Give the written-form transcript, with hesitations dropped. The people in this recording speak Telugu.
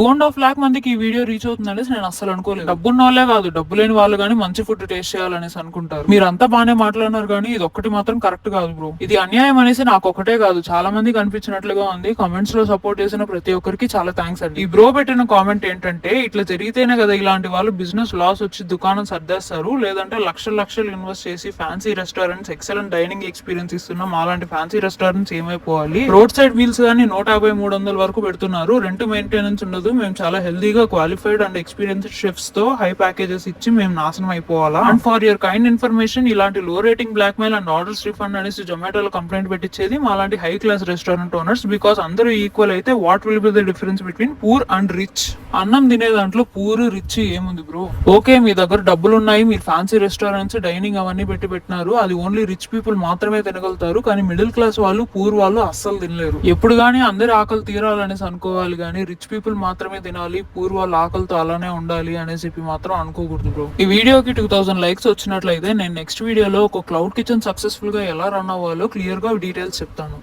2.5 lakh మందికి ఈ వీడియో రీచ్ అవుతుందనేసి నేను అస్సలు అనుకోలేదు. డబ్బున్న వాళ్ళే కాదు, డబ్బు లేని వాళ్ళు కానీ మంచి ఫుడ్ టేస్ట్ చేయాలనేసి అనుకుంటారు. మీరంతా బానే మాట్లాడినారు కానీ ఇది ఒక్కటి మాత్రం కరెక్ట్ కాదు బ్రో. ఇది అన్యాయం అనేసి నాకు ఒకటే కాదు, చాలా మందికి అనిపించినట్లుగా ఉంది. కామెంట్స్ లో సపోర్ట్ చేసిన ప్రతి ఒక్కరికి చాలా థ్యాంక్స్ అండి. ఈ బ్రో పెట్టిన కామెంట్ ఏంటంటే, ఇట్లా జరిగితేనే కదా ఇలాంటి వాళ్ళు బిజినెస్ లాస్ వచ్చి దుకాణం సర్దేస్తారు, లేదంటే లక్షలు లక్షలు ఇన్వెస్ట్ చేసి fancy restaurants, excellent dining experience ఇస్తున్నాం అలాంటి ఫ్యాన్సీ రెస్టారెంట్స్ ఏమైపోవాలి. రోడ్ సైడ్ మీల్స్ గానీ 150-300 వరకు పెడుతున్నారు, రెంట్ మెయింటెనెన్స్ ఉండదు, మేము చాలా హెల్దీగా క్వాలిఫైడ్ అండ్ ఎక్స్పీరియన్స్డ్ షెఫ్స్ తో హై ప్యాకేజెస్ ఇచ్చి మేము నాశనం అయిపోవాలా. And for your kind information, ఇలాంటి low rating blackmail and orders refund అనేసి జొమాటోలో కంప్లైంట్ పెట్టించేది మాలాంటి high class restaurant owners. Because అందరూ ఈక్వల్ అయితే what will be the difference between poor and rich? అన్నం తినే దాంట్లో పూర్ రిచ్ ఏముంది బ్రో? ఓకే, మీ దగ్గర డబ్బులు ఉన్నాయి, మీరు ఫ్యాన్సీ రెస్టారెంట్స్ డైనింగ్ అవన్నీ పెట్టినారు, అది ఓన్లీ రిచ్ పీపుల్ మాత్రమే తినగలుగుతారు. కానీ మిడిల్ క్లాస్ వాళ్ళు, పూర్ వాళ్ళు అస్సలు తినలేరు. ఎప్పుడు గానీ అందరి ఆకలి తీరాలనేసి అనుకోవాలి గానీ రిచ్ పీపుల్ మాత్రమే తినాలి, పూర్ వాళ్ళ ఆకలితో అలానే ఉండాలి అనేసి మాత్రం అనుకోకూడదు బ్రో. ఈ వీడియోకి 2000 లైక్స్ వచ్చినట్లయితే నేను నెక్స్ట్ వీడియోలో ఒక క్లౌడ్ కిచెన్ సక్సెస్ఫుల్ గా ఎలా రన్ అవ్వాలో క్లియర్ గా డీటెయిల్స్ చెప్తాను.